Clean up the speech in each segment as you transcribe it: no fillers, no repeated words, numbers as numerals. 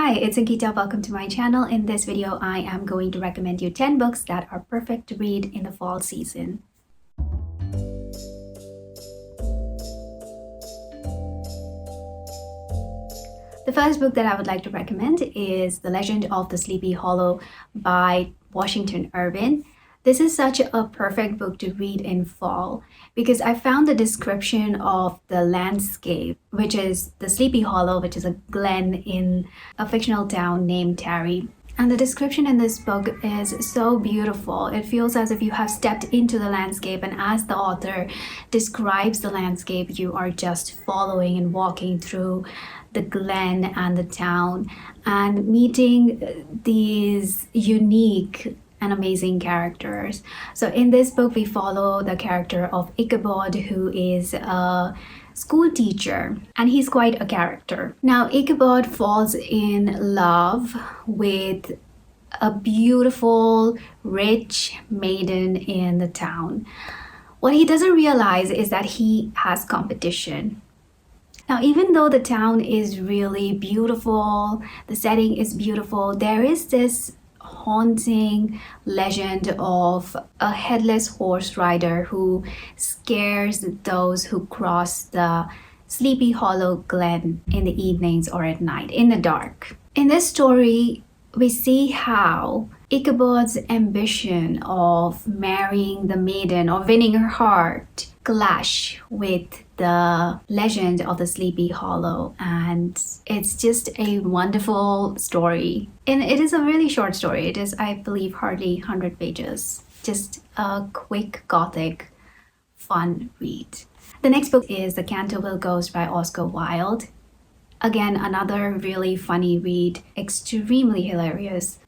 Hi, it's Ankita. Welcome to my channel. In this video, I am going to recommend you 10 books that are perfect to read in the fall season. The first book that I would like to recommend is The Legend of the Sleepy Hollow by Washington Irving. This is such a perfect book to read in fall because I found the description of the landscape, which is the Sleepy Hollow, which is a glen in a fictional town named Terry. And the description in this book is so beautiful. It feels as if you have stepped into the landscape, and as the author describes the landscape, you are just following and walking through the glen and the town and meeting these unique and amazing characters. So in this book, we follow the character of Ichabod, who is a school teacher, and he's quite a character. Now, Ichabod falls in love with a beautiful, rich maiden in the town. What he doesn't realize is that he has competition. Now, even though the town is really beautiful, the setting is beautiful, there is this haunting legend of a headless horse rider who scares those who cross the Sleepy Hollow Glen in the evenings or at night in the dark. In this story, we see how Ichabod's ambition of marrying the maiden or winning her heart clash with the legend of the Sleepy Hollow, and it's just a wonderful story. And it is a really short story. It is, I believe, hardly 100 pages. Just a quick gothic fun read. The next book is The Canterville Ghost by Oscar Wilde. Again, another really funny read, extremely hilarious.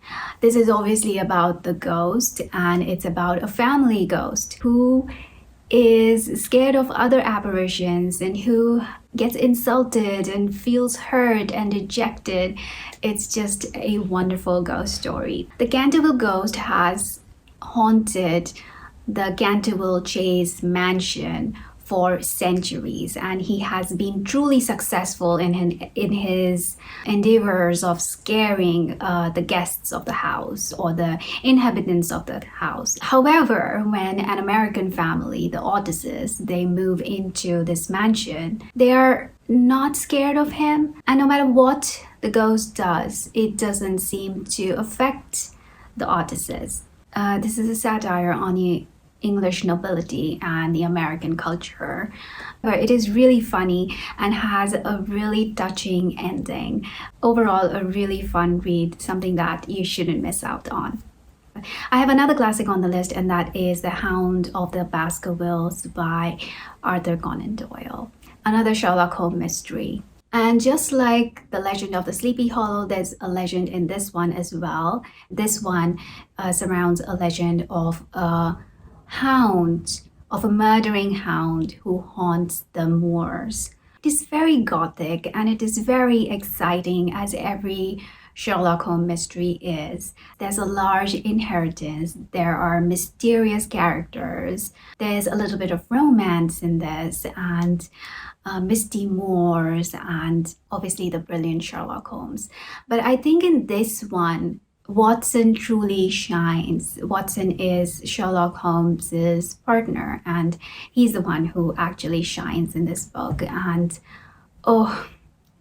This is obviously about the ghost, and it's about a family ghost who is scared of other apparitions and who gets insulted and feels hurt and dejected. It's just a wonderful ghost story. The Canterville Ghost has haunted the Canterville Chase mansion for centuries, and he has been truly successful in his endeavors of scaring the guests of the house or the inhabitants of the house. However, when an American family, the Otises, they move into this mansion, they are not scared of him, and no matter what the ghost does, it doesn't seem to affect the Otises. This is a satire on the English nobility and the American culture, but it is really funny and has a really touching ending. Overall, a really fun read, something that you shouldn't miss out on. I have another classic on the list, and that is The Hound of the Baskervilles by Arthur Conan Doyle, another Sherlock Holmes mystery. And just like The Legend of the Sleepy Hollow, there's a legend in this one as well. This one surrounds a legend of a hound, of a murdering hound who haunts the moors. It is very gothic and it is very exciting, as every Sherlock Holmes mystery is. There's a large inheritance, there are mysterious characters, there's a little bit of romance in this, and misty moors, and obviously the brilliant Sherlock Holmes. But I think in this one, Watson truly shines. Watson is Sherlock Holmes's partner, and he's the one who actually shines in this book. And oh,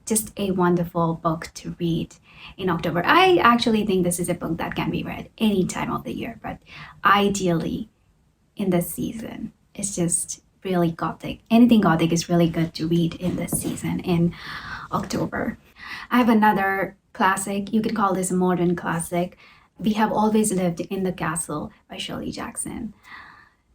just a wonderful book to read in October. I actually think this is a book that can be read any time of the year, but ideally in this season. It's just really gothic. Anything gothic is really good to read in this season in October. I have another classic. You can call this a modern classic. We Have Always Lived in the Castle by Shirley Jackson.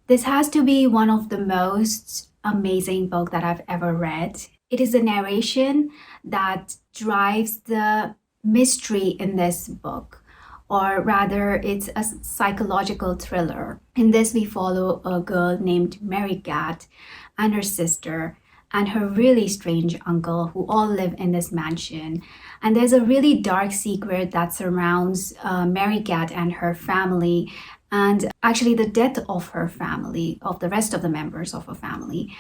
This has to be one of the most amazing books that I've ever read. It is the narration that drives the mystery in this book, or rather it's a psychological thriller. In this, we follow a girl named Mary Cat and her sister and her really strange uncle, who all live in this mansion. And there's a really dark secret that surrounds Mary Cat and her family, and actually the death of her family, of the rest of the members of her family.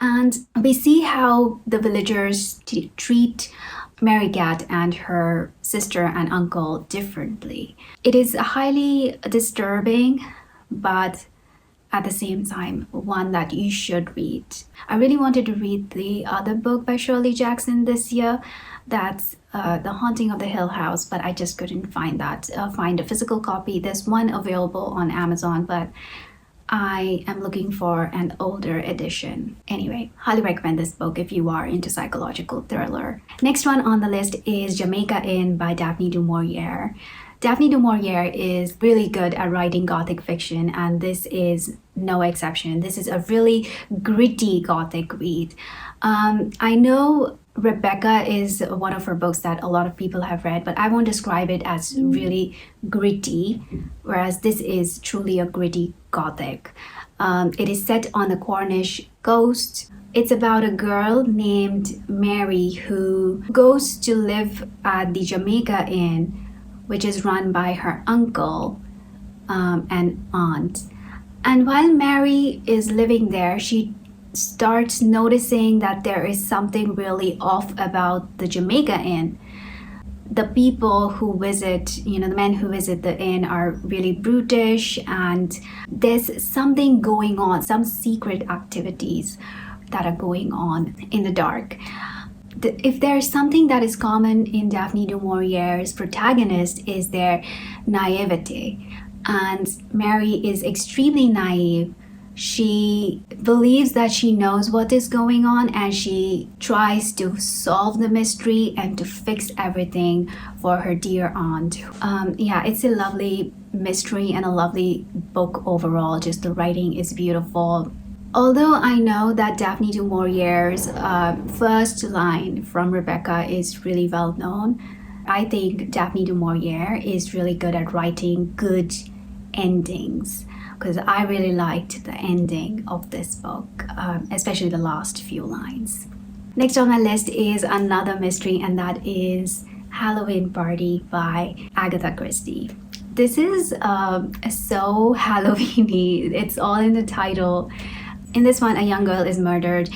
And we see how the villagers treat Mary Cat and her sister and uncle differently. It is highly disturbing, but at the same time, one that you should read. I really wanted to read the other book by Shirley Jackson this year. That's The Haunting of the Hill House, but I just couldn't find find a physical copy. There's one available on Amazon, but I am looking for an older edition. Anyway, highly recommend this book if you are into psychological thriller. Next one on the list is Jamaica Inn by Daphne du Maurier. Daphne du Maurier is really good at writing gothic fiction, and this is no exception. This is a really gritty gothic read. I know Rebecca is one of her books that a lot of people have read, but I won't describe it as really gritty, whereas this is truly a gritty gothic. It is set on the Cornish coast. It's about a girl named Mary who goes to live at the Jamaica Inn, which is run by her uncle and aunt. And while Mary is living there, she starts noticing that there is something really off about the Jamaica Inn. The people who visit, the men who visit the inn are really brutish, and there's something going on, some secret activities that are going on in the dark. If there's something that is common in Daphne du Maurier's protagonist is their naivety. And Mary is extremely naive. She believes that she knows what is going on, and she tries to solve the mystery and to fix everything for her dear aunt. It's a lovely mystery and a lovely book overall. Just the writing is beautiful. Although I know that Daphne du Maurier's first line from Rebecca is really well known, I think Daphne du Maurier is really good at writing good endings, because I really liked the ending of this book, especially the last few lines. Next on my list is another mystery, and that is Halloween Party by Agatha Christie. This is so Halloween-y. It's all in the title. In this one, a young girl is murdered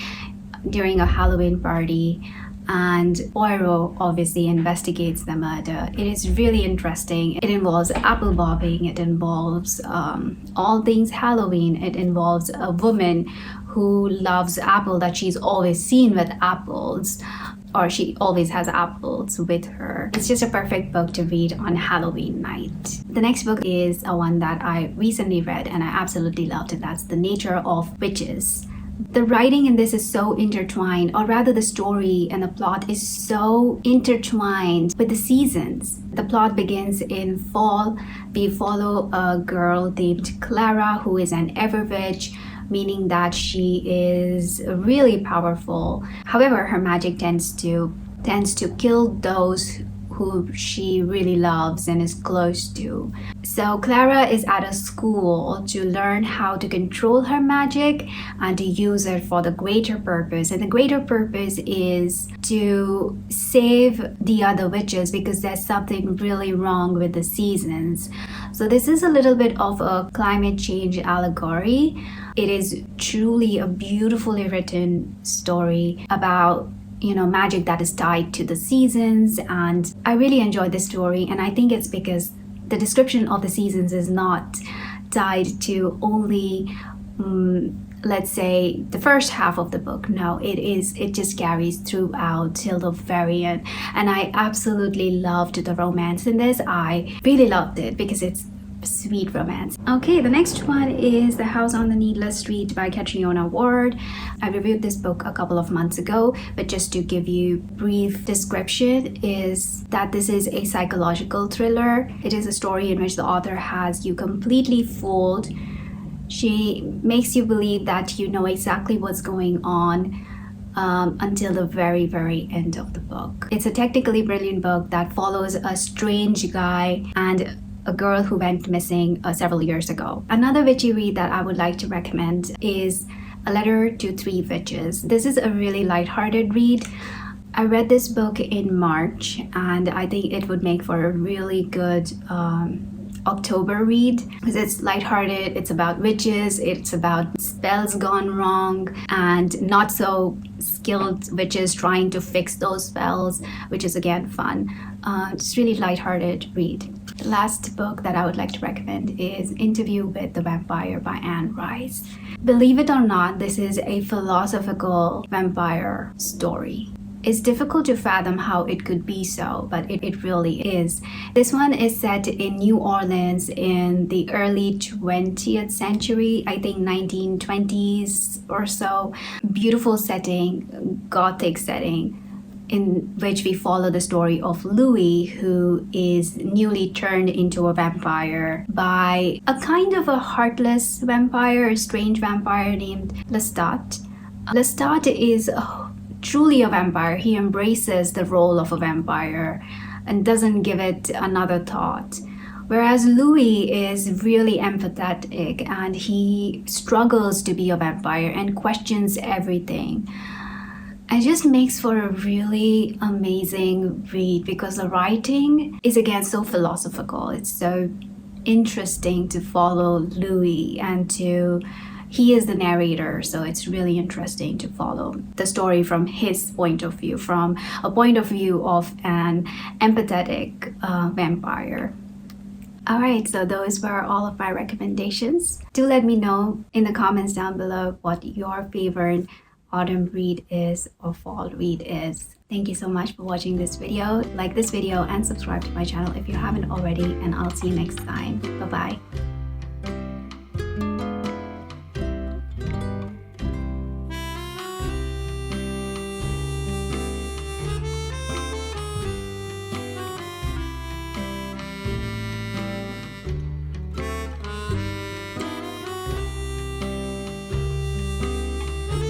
during a Halloween party, and Poirot obviously investigates the murder. It is really interesting. It involves apple bobbing. It involves all things Halloween. It involves a woman who loves apple, that she's always seen with apples, or she always has apples with her. It's just a perfect book to read on Halloween night. The next book is a one that I recently read and I absolutely loved it. That's The Nature of Witches. The writing in this is so intertwined, or rather the story and the plot is so intertwined with the seasons. The plot begins in fall. We follow a girl named Clara who is an ever-witch, meaning that she is really powerful. However, her magic tends to kill those who she really loves and is close to. So Clara is at a school to learn how to control her magic and to use it for the greater purpose. And the greater purpose is to save the other witches, because there's something really wrong with the seasons. So this is a little bit of a climate change allegory. It is truly a beautifully written story about magic that is tied to the seasons, and I really enjoyed this story. And I think it's because the description of the seasons is not tied to only let's say the first half of the book. No, it just carries throughout till the very end, and I absolutely loved the romance in this. I really loved it because it's sweet romance. Okay, the next one is The House on the Needless Street by Catriona Ward. I reviewed this book a couple of months ago, but just to give you brief description is that this is a psychological thriller. It is a story in which the author has you completely fooled. She makes you believe that you know exactly what's going on until the very, very end of the book. It's a technically brilliant book that follows a strange guy and a girl who went missing several years ago. Another witchy read that I would like to recommend is A Letter to Three Witches. This is a really lighthearted read. I read this book in March, and I think it would make for a really good October read, because it's lighthearted, it's about witches, it's about spells gone wrong and not so skilled witches trying to fix those spells, which is again fun. Just really lighthearted read. The last book that I would like to recommend is Interview with the Vampire by Anne Rice. Believe it or not, this is a philosophical vampire story. It's difficult to fathom how it could be so, but it really is. This one is set in New Orleans in the early 20th century, I think 1920s or so. Beautiful setting, gothic setting, in which we follow the story of Louis, who is newly turned into a vampire by a kind of a heartless vampire, a strange vampire named Lestat. Lestat is truly a vampire. He embraces the role of a vampire and doesn't give it another thought. Whereas Louis is really empathetic and he struggles to be a vampire and questions everything. It just makes for a really amazing read because the writing is again so philosophical. It's so interesting to follow Louis and he is the narrator, so it's really interesting to follow the story from his point of view, from a point of view of an empathetic vampire. Alright, so those were all of my recommendations. Do let me know in the comments down below what your favorite autumn read is or fall read is. Thank you so much for watching this video. Like this video and subscribe to my channel if you haven't already, and I'll see you next time. Bye bye.